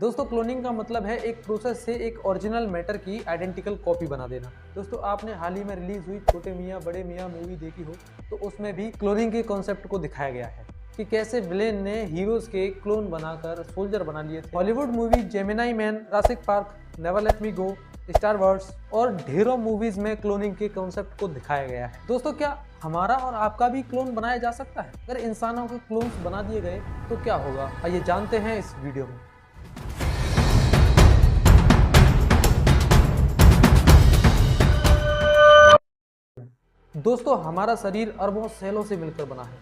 दोस्तों क्लोनिंग का मतलब है एक प्रोसेस से एक ओरिजिनल मैटर की आइडेंटिकल कॉपी बना देना। दोस्तों आपने हाल ही में रिलीज हुई छोटे मियाँ बड़े मियाँ मूवी देखी हो तो उसमें भी क्लोनिंग के कॉन्सेप्ट को दिखाया गया है कि कैसे विलेन ने हीरोज के क्लोन बनाकर सोल्जर बना लिए थे। Hollywood movie Gemini Man, Jurassic Park, Never Let Me Go, Star Wars और ढेरों मूवीज में क्लोनिंग के कॉन्सेप्ट को दिखाया गया है। दोस्तों क्या हमारा और आपका भी क्लोन बनाया जा सकता है? अगर इंसानों के क्लोन्स बना दिए गए तो क्या होगा, आइए जानते हैं इस वीडियो में। दोस्तों हमारा शरीर अरबों सेलों से मिलकर बना है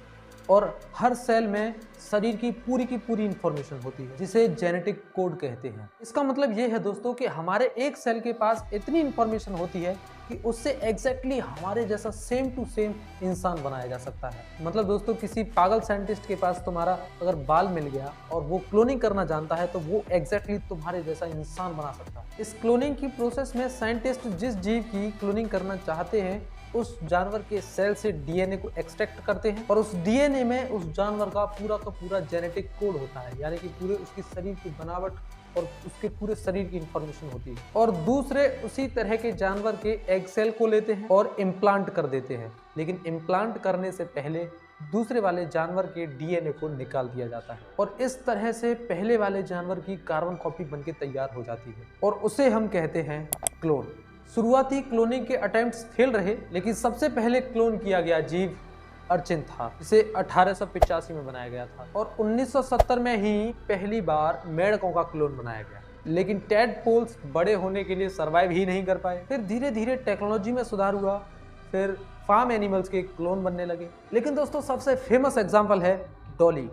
और हर सेल में शरीर की पूरी इंफॉर्मेशन होती है जिसे जेनेटिक कोड कहते हैं। इसका मतलब ये है दोस्तों कि हमारे एक सेल के पास इतनी इंफॉर्मेशन होती है कि उससे एग्जैक्टली हमारे जैसा सेम टू सेम इंसान बनाया जा सकता है। मतलब दोस्तों किसी पागल साइंटिस्ट के पास तुम्हारा अगर बाल मिल गया और वो क्लोनिंग करना जानता है तो वो एग्जैक्टली तुम्हारे जैसा इंसान बना सकता है। इस क्लोनिंग की प्रोसेस में साइंटिस्ट जिस जीव की क्लोनिंग करना चाहते हैं उस जानवर के सेल से डीएनए को एक्सट्रैक्ट करते हैं और उस डीएनए में उस जानवर का पूरा जेनेटिक कोड होता है, यानी कि पूरे उसके शरीर की बनावट और उसके पूरे शरीर की इंफॉर्मेशन होती है। और दूसरे उसी तरह के जानवर के एग सेल को लेते हैं और इम्प्लांट कर देते हैं, लेकिन इम्प्लांट करने से पहले दूसरे वाले जानवर के डीएनए को निकाल दिया जाता है और इस तरह से पहले वाले जानवर की कार्बन कॉपी बनके तैयार हो जाती है और उसे हम कहते हैं क्लोन। शुरुआती क्लोनिंग के अटेम्प्ट्स फेल रहे, लेकिन सबसे पहले क्लोन किया गया जीव अर्चिन था, जिसे 1885 में बनाया गया था और 1970 में ही पहली बार मेंढकों का क्लोन बनाया गया। लेकिन टैडपोल्स बड़े होने के लिए सर्वाइव ही नहीं कर पाए। फिर धीरे धीरे टेक्नोलॉजी में सुधार हुआ, फिर फार्म एनिमल्स के क्लोन बनने लगे। लेकिन दोस्तों सबसे फेमस एग्जाम्पल है डॉली।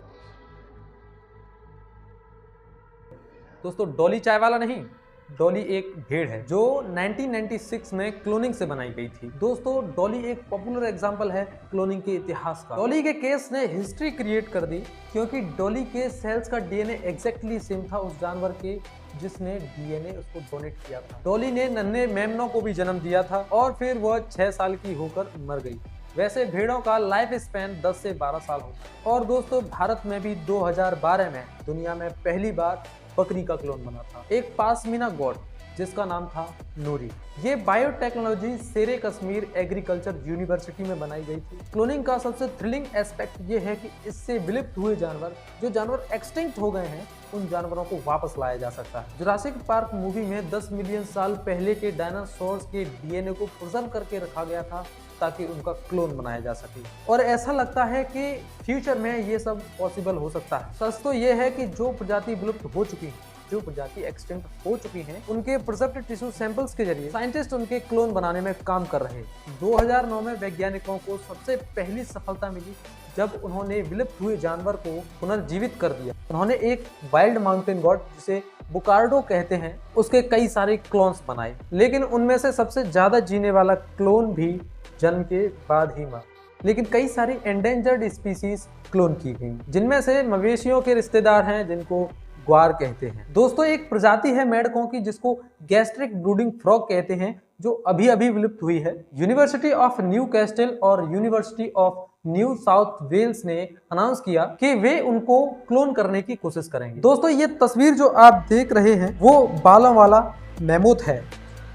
दोस्तों डॉली चाय वाला नहीं, डॉली एक भेड़ है जो 1996 में क्लोनिंग से बनाई गई थी। दोस्तों डॉली एक पॉपुलर एग्जांपल है क्लोनिंग के इतिहास का। डॉली के केस ने हिस्ट्री क्रिएट कर दी क्योंकि डॉली के सेल्स का डीएनए एग्जैक्टली सेम था उस जानवर के जिसने डीएनए उसको डोनेट किया था। डॉली ने नन्हे मेमनों को भी जन्म दिया था और फिर वह 6 साल की होकर मर गई। वैसे भेड़ों का लाइफ स्पैन 10 से 12 साल होता है। और दोस्तों भारत में भी 2012 में दुनिया में पहली बार बकरी का क्लोन बना था, एक पासमीना गॉड जिसका नाम था नूरी। ये बायोटेक्नोलॉजी शेरे कश्मीर एग्रीकल्चर यूनिवर्सिटी में बनाई गई थी। क्लोनिंग का सबसे थ्रिलिंग एस्पेक्ट ये है कि इससे विलुप्त हुए जानवर, जो जानवर एक्सटिंक्ट हो गए हैं, उन जानवरों को वापस लाया जा सकता है। जुरासिक पार्क मूवी में 10 मिलियन साल पहले के डायनासोर्स के डीएनए को प्रिजर्व करके रखा गया था ताकि उनका क्लोन बनाया जा सके और ऐसा लगता है कि फ्यूचर में ये सब पॉसिबल हो सकता है। सच तो ये है कि जो प्रजाति विलुप्त हो चुकी है, जो प्रजाति एक्सटिंक्ट हो चुकी हैं, उनके प्रिजर्व्ड टिश्यू सैंपल्स के जरिए साइंटिस्ट उनके क्लोन बनाने में काम कर रहे हैं। 2009 में वैज्ञानिकों को सबसे पहली सफलता मिली जब उन्होंने विलुप्त हुए जानवर को पुनर्जीवित कर दिया। उन्होंने एक वाइल्ड माउंटेन गॉड जिसे बुकार्डो कहते हैं उसके कई सारे क्लोन्स बनाए, लेकिन उनमें से सबसे ज्यादा जीने वाला क्लोन भी जन्म के बाद ही मरा। लेकिन कई सारी एंडेंजर्ड स्पीसीज क्लोन की गई, जिनमें से मवेशियों के रिश्तेदार हैं जिनको ग्वार कहते हैं। दोस्तों एक प्रजाति है मेंढकों की जिसको गैस्ट्रिक ब्रूडिंग फ्रॉग कहते हैं, जो अभी विलुप्त हुई है। यूनिवर्सिटी ऑफ न्यू कैस्टल और university of New South Wales ने अनाउंस किया कि वे उनको क्लोन करने की कोशिश करेंगे। दोस्तों ये तस्वीर जो आप देख रहे हैं वो बालों वाला मैमूथ है।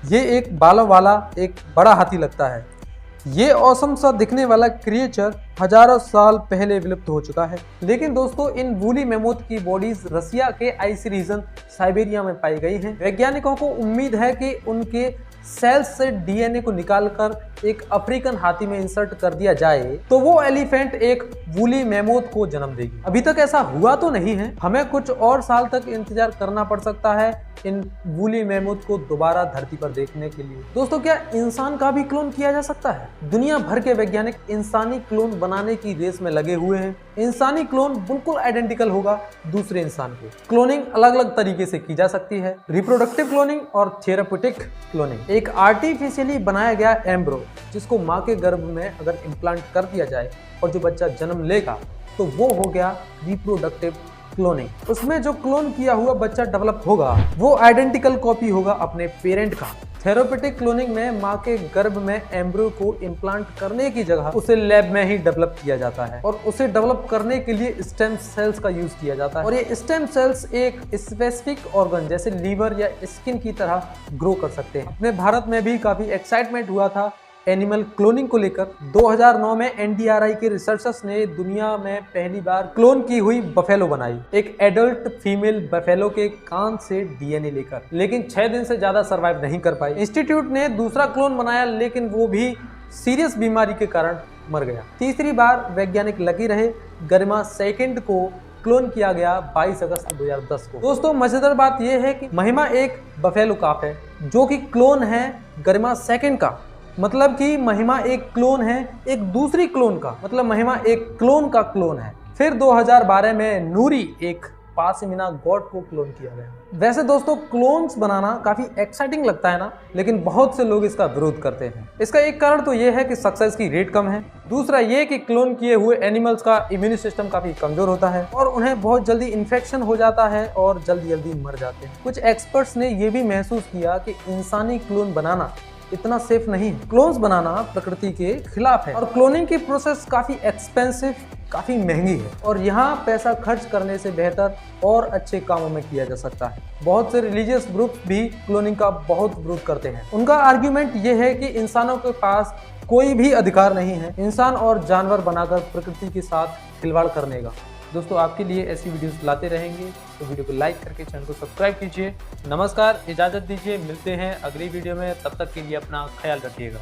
ये एक बालों वाला एक बड़ा हाथी लगता है। ये औसम सा दिखने वाला क्रिएचर हजारों साल पहले विलुप्त हो चुका है। लेकिन दोस्तों इन वूली मैमूथ की बॉडीज रसिया के आइसी रीजन साइबेरिया में पाई गई हैं। वैज्ञानिकों को उम्मीद है कि उनके सेल्स से डीएनए को निकालकर एक अफ्रीकन हाथी में इंसर्ट कर दिया जाए तो वो एलिफेंट एक वूली मैमूथ को जन्म देगी। अभी तक ऐसा हुआ तो नहीं है, हमें कुछ और साल तक इंतजार करना पड़ सकता है इन वूली मैमूथ को दोबारा धरती पर देखने के लिए। दोस्तों क्या इंसान का भी क्लोन किया जा सकता है? दुनिया भर के वैज्ञानिक इंसानी क्लोन बनाने की रेस में लगे हुए हैं। इंसानी क्लोन बिल्कुल आइडेंटिकल होगा दूसरे इंसान के। क्लोनिंग अलग अलग तरीके से की जा सकती है, रिप्रोडक्टिव क्लोनिंग और थेराप्यूटिक क्लोनिंग। एक आर्टिफिशियली बनाया गया एम्ब्रो जिसको माँ के गर्भ में अगर इम्प्लांट कर दिया जाए और जो बच्चा जन्म लेगा तो वो हो गया रिप्रोडक्टिव क्लोनिंग। उसमें जो क्लोन किया हुआ बच्चा डेवलप होगा वो आइडेंटिकल कॉपी होगा अपने पेरेंट का। थेरापेटिक क्लोनिंग में माँ के गर्भ में एम्ब्रियो को इम्प्लांट करने की जगह उसे लैब में ही डेवलप किया जाता है और उसे डेवलप करने के लिए स्टेम सेल्स का यूज किया जाता है और ये स्टेम सेल्स एक स्पेसिफिक ऑर्गन जैसे लीवर या स्किन की तरह ग्रो कर सकते हैं। अपने भारत में भी काफी एक्साइटमेंट हुआ था एनिमल क्लोनिंग को लेकर। 2009 में एनडीआरआई के रिसर्चर्स ने दुनिया में पहली बार क्लोन की हुई बफेलो बनाई, एक एडल्ट फीमेल बफेलो के कान से डीएनए लेकर, लेकिन 6 दिन से ज्यादा सर्वाइव नहीं कर पाई। इंस्टीट्यूट ने दूसरा क्लोन बनाया लेकिन वो भी सीरियस बीमारी के कारण मर गया। तीसरी बार वैज्ञानिक लकी रहे, गरिमा सेकंड को क्लोन किया गया 22 अगस्त 2010 को। दोस्तों मजेदार बात यह है कि महिमा एक बफेलो काफ है जो कि क्लोन है गरिमा सेकंड का, मतलब कि महिमा एक क्लोन है एक दूसरी क्लोन का, मतलब महिमा एक क्लोन का क्लोन है। फिर 2012 में नूरी एक पासिमिना गॉड को क्लोन किया गया। वैसे दोस्तों क्लोन्स बनाना काफी एक्साइटिंग लगता है ना, लेकिन बहुत से लोग इसका विरोध करते हैं। इसका एक कारण तो ये है कि सक्सेस की रेट कम है, दूसरा ये कि क्लोन किए हुए एनिमल्स का इम्यून सिस्टम काफी कमजोर होता है और उन्हें बहुत जल्दी इन्फेक्शन हो जाता है और जल्दी जल्दी मर जाते हैं। कुछ एक्सपर्ट्स ने यह भी महसूस किया कि इंसानी क्लोन बनाना इतना सेफ नहीं है। क्लोन्स बनाना प्रकृति के खिलाफ है और क्लोनिंग की प्रोसेस काफी एक्सपेंसिव, काफी महंगी है और यहाँ पैसा खर्च करने से बेहतर और अच्छे कामों में किया जा सकता है। बहुत से रिलीजियस ग्रुप्स भी क्लोनिंग का बहुत विरोध करते हैं। उनका आर्ग्यूमेंट ये है कि इंसानों के पास कोई भी अधिकार नहीं है इंसान और जानवर बनाकर प्रकृति के साथ खिलवाड़ करने का। दोस्तों आपके लिए ऐसी वीडियोस लाते रहेंगे, तो वीडियो को लाइक करके चैनल को सब्सक्राइब कीजिए। नमस्कार, इजाज़त दीजिए, मिलते हैं अगली वीडियो में, तब तक के लिए अपना ख्याल रखिएगा।